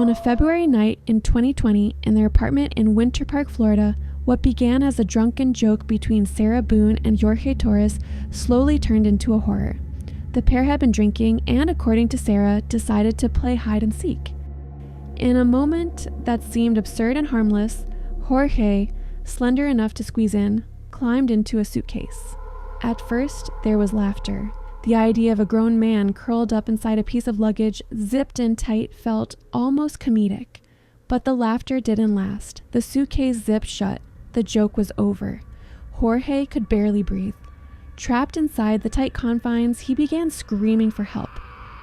On a February night in 2020 in their apartment in Winter Park, Florida, what began as a drunken joke between Sarah Boone and Jorge Torres slowly turned into a horror. The pair had been drinking and, according to Sarah, decided to play hide and seek. In a moment that seemed absurd and harmless, Jorge, slender enough to squeeze in, climbed into a suitcase. At first, there was laughter. The idea of a grown man curled up inside a piece of luggage zipped in tight felt almost comedic. But the laughter didn't last. The suitcase zipped shut. The joke was over. Jorge could barely breathe. Trapped inside the tight confines, he began screaming for help.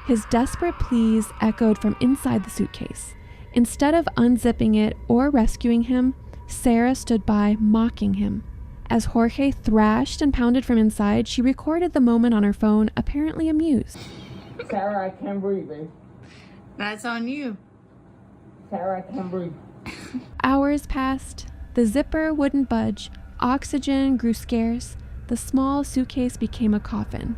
His desperate pleas echoed from inside the suitcase. Instead of unzipping it or rescuing him, Sarah stood by, mocking him. As Jorge thrashed and pounded from inside, she recorded the moment on her phone, apparently amused. Sarah, I can't breathe, babe. That's on you. Sarah, I can't breathe. Hours passed. The zipper wouldn't budge. Oxygen grew scarce. The small suitcase became a coffin.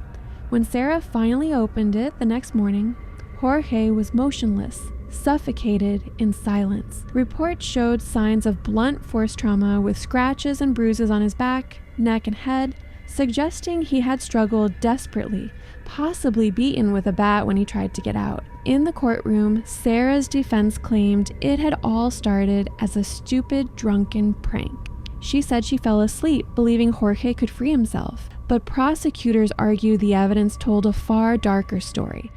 When Sarah finally opened it the next morning, Jorge was motionless, suffocated in silence. Reports showed signs of blunt force trauma with scratches and bruises on his back, neck, and head, suggesting he had struggled desperately, possibly beaten with a bat when he tried to get out. In the courtroom, Sarah's defense claimed it had all started as a stupid, drunken prank. She said she fell asleep, believing Jorge could free himself, but prosecutors argued the evidence told a far darker story.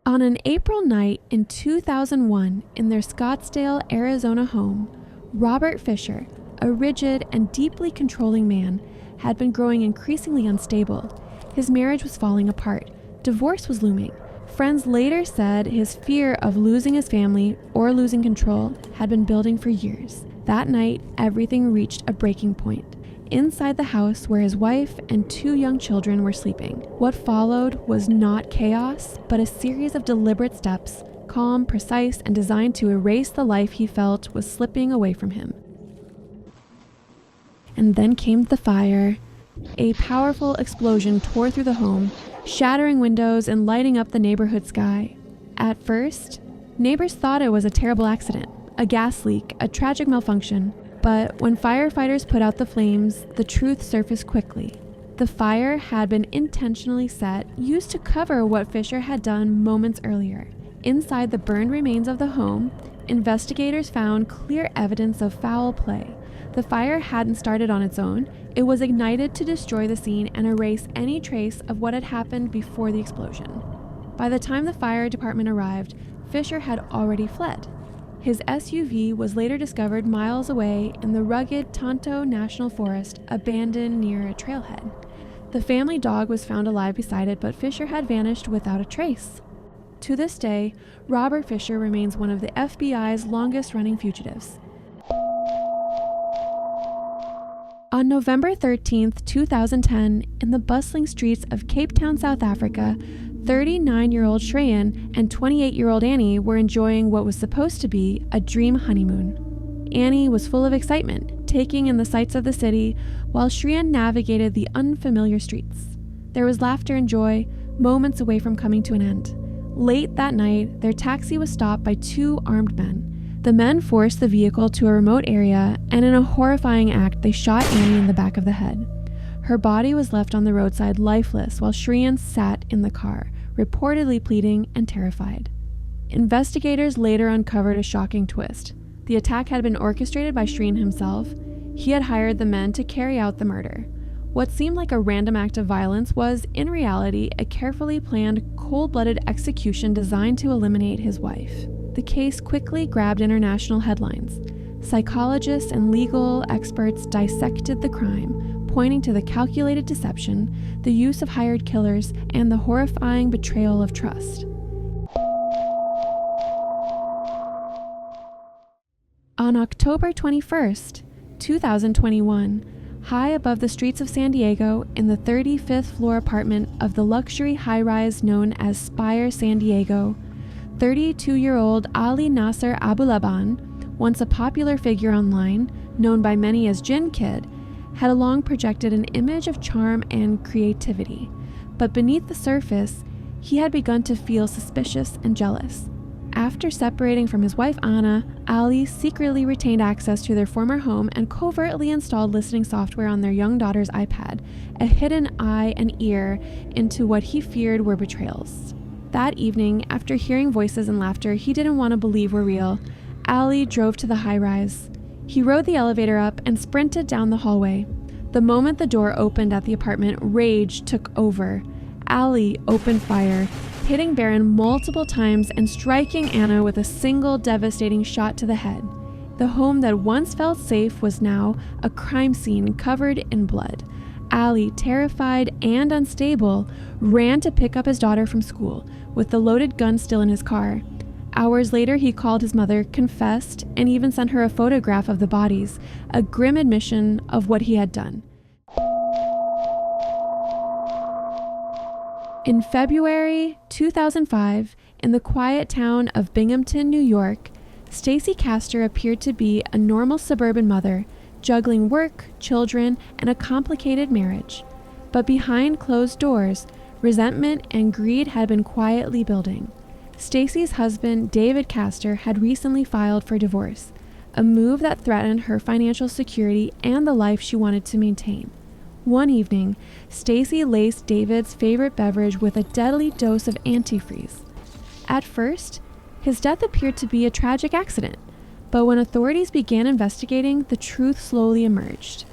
On an April night in 2001, in their Scottsdale, Arizona home, Robert Fisher, a rigid and deeply controlling man, had been growing increasingly unstable. His marriage was falling apart. Divorce was looming. Friends later said his fear of losing his family or losing control had been building for years. That night, everything reached a breaking point. Inside the house where his wife and 2 young children were sleeping. What followed was not chaos, but a series of deliberate steps, calm, precise, and designed to erase the life he felt was slipping away from him. And then came the fire. A powerful explosion tore through the home, shattering windows and lighting up the neighborhood sky. At first, neighbors thought it was a terrible accident, a gas leak, a tragic malfunction. But when firefighters put out the flames, the truth surfaced quickly. The fire had been intentionally set, used to cover what Fisher had done moments earlier. Inside the burned remains of the home, investigators found clear evidence of foul play. The fire hadn't started on its own. It was ignited to destroy the scene and erase any trace of what had happened before the explosion. By the time the fire department arrived, Fisher had already fled. His SUV was later discovered miles away in the rugged Tonto National Forest, abandoned near a trailhead. The family dog was found alive beside it, but Fisher had vanished without a trace. To this day, Robert Fisher remains one of the FBI's longest-running fugitives. On November 13, 2010, in the bustling streets of Cape Town, South Africa, 39-year-old Shreyan and 28-year-old Annie were enjoying what was supposed to be a dream honeymoon. Annie was full of excitement, taking in the sights of the city, while Shreyan navigated the unfamiliar streets. There was laughter and joy, moments away from coming to an end. Late that night, their taxi was stopped by 2 armed men. The men forced the vehicle to a remote area, and in a horrifying act, they shot Annie in the back of the head. Her body was left on the roadside lifeless while Shreyan sat in the car, reportedly pleading and terrified. Investigators later uncovered a shocking twist. The attack had been orchestrated by Shreyan himself. He had hired the men to carry out the murder. What seemed like a random act of violence was, in reality, a carefully planned, cold-blooded execution designed to eliminate his wife. The case quickly grabbed international headlines. Psychologists and legal experts dissected the crime, pointing to the calculated deception, the use of hired killers, and the horrifying betrayal of trust. On October 21st, 2021, high above the streets of San Diego, in the 35th floor apartment of the luxury high-rise known as Spire San Diego, 32-year-old Ali Nasser Abulaban, once a popular figure online, known by many as Jinn Kid, had long projected an image of charm and creativity. But beneath the surface, he had begun to feel suspicious and jealous. After separating from his wife Anna, Ali secretly retained access to their former home and covertly installed listening software on their young daughter's iPad, a hidden eye and ear into what he feared were betrayals. That evening, after hearing voices and laughter he didn't want to believe were real, Ali drove to the high-rise. He rode the elevator up and sprinted down the hallway. The moment the door opened at the apartment, rage took over. Ali opened fire, hitting Baron multiple times and striking Anna with a single devastating shot to the head. The home that once felt safe was now a crime scene covered in blood. Ali, terrified and unstable, ran to pick up his daughter from school, with the loaded gun still in his car. Hours later, he called his mother, confessed, and even sent her a photograph of the bodies, a grim admission of what he had done. In February 2005, in the quiet town of Binghamton, New York, Stacey Castor appeared to be a normal suburban mother, juggling work, children, and a complicated marriage. But behind closed doors, resentment and greed had been quietly building. Stacey's husband, David Castor, had recently filed for divorce, a move that threatened her financial security and the life she wanted to maintain. One evening, Stacey laced David's favorite beverage with a deadly dose of antifreeze. At first, his death appeared to be a tragic accident, but when authorities began investigating, the truth slowly emerged.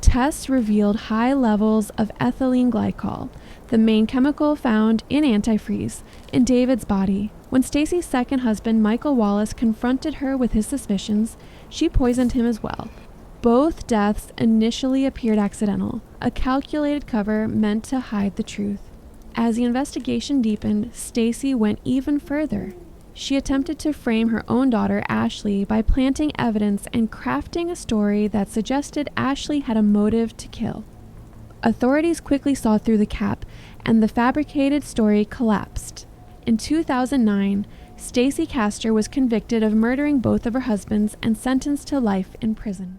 Tests revealed high levels of ethylene glycol, the main chemical found in antifreeze, in David's body. When Stacey's second husband, Michael Wallace, confronted her with his suspicions, she poisoned him as well. Both deaths initially appeared accidental, a calculated cover meant to hide the truth. As the investigation deepened, Stacey went even further. She attempted to frame her own daughter, Ashley, by planting evidence and crafting a story that suggested Ashley had a motive to kill. Authorities quickly saw through the cap, and the fabricated story collapsed. In 2009, Stacey Castor was convicted of murdering both of her husbands and sentenced to life in prison.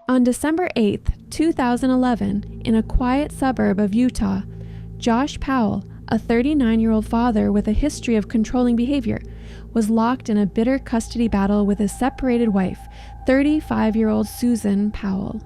On December 8, 2011, in a quiet suburb of Utah, Josh Powell, a 39-year-old father with a history of controlling behavior, was locked in a bitter custody battle with his separated wife, 35-year-old Susan Powell.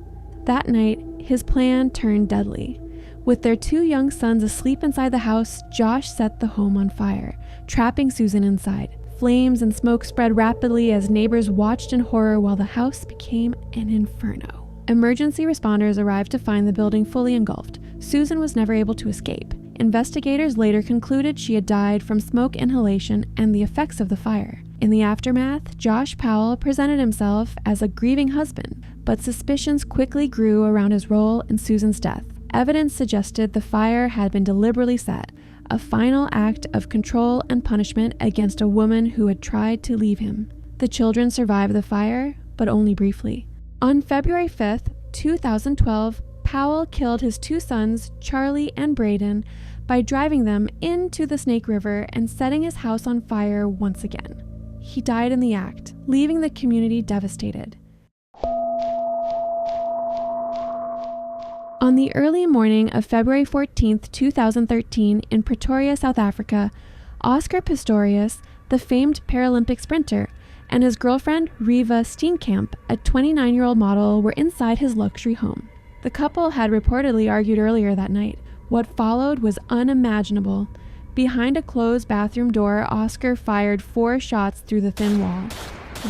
That night, his plan turned deadly. With their two young sons asleep inside the house, Josh set the home on fire, trapping Susan inside. Flames and smoke spread rapidly as neighbors watched in horror while the house became an inferno. Emergency responders arrived to find the building fully engulfed. Susan was never able to escape. Investigators later concluded she had died from smoke inhalation and the effects of the fire. In the aftermath, Josh Powell presented himself as a grieving husband, but suspicions quickly grew around his role in Susan's death. Evidence suggested the fire had been deliberately set, a final act of control and punishment against a woman who had tried to leave him. The children survived the fire, but only briefly. On February 5th, 2012, Powell killed his two sons, Charlie and Braden, by driving them into the Snake River and setting his house on fire once again. He died in the act, leaving the community devastated. On the early morning of February 14, 2013, in Pretoria, South Africa, Oscar Pistorius, the famed Paralympic sprinter, and his girlfriend, Riva Steenkamp, a 29-year-old model, were inside his luxury home. The couple had reportedly argued earlier that night. What followed was unimaginable. Behind a closed bathroom door, Oscar fired 4 shots through the thin wall.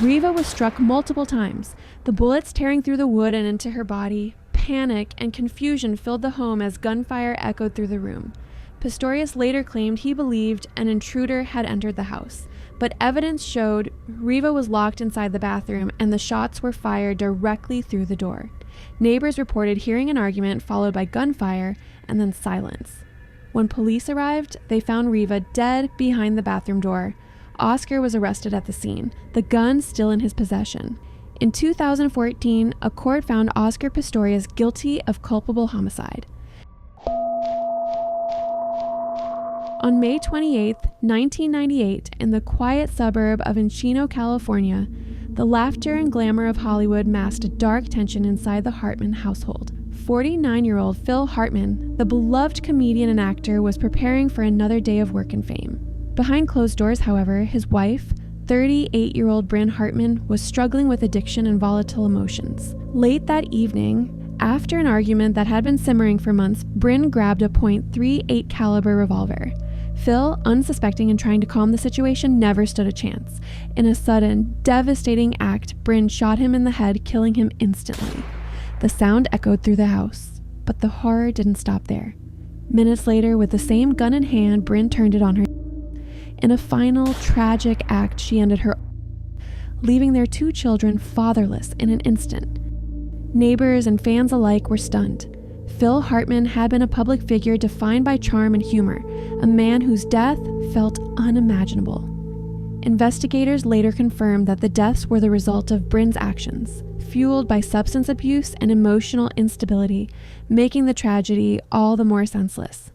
Riva was struck multiple times, the bullets tearing through the wood and into her body. Panic and confusion filled the home as gunfire echoed through the room. Pistorius later claimed he believed an intruder had entered the house, but evidence showed Riva was locked inside the bathroom and the shots were fired directly through the door. Neighbors reported hearing an argument followed by gunfire and then silence. When police arrived, they found Riva dead behind the bathroom door. Oscar was arrested at the scene, the gun still in his possession. In 2014, a court found Oscar Pistorius guilty of culpable homicide. On May 28, 1998, in the quiet suburb of Encino, California, the laughter and glamour of Hollywood masked a dark tension inside the Hartman household. 49-year-old Phil Hartman, the beloved comedian and actor, was preparing for another day of work and fame. Behind closed doors, however, his wife, 38-year-old Bryn Hartman, was struggling with addiction and volatile emotions. Late that evening, after an argument that had been simmering for months, Bryn grabbed a .38 caliber revolver. Phil, unsuspecting and trying to calm the situation, never stood a chance. In a sudden, devastating act, Bryn shot him in the head, killing him instantly. The sound echoed through the house, but the horror didn't stop there. Minutes later, with the same gun in hand, Bryn turned it on her. In a final, tragic act, she ended her, leaving their 2 children fatherless in an instant. Neighbors and fans alike were stunned. Phil Hartman had been a public figure defined by charm and humor, a man whose death felt unimaginable. Investigators later confirmed that the deaths were the result of Bryn's actions, fueled by substance abuse and emotional instability, making the tragedy all the more senseless.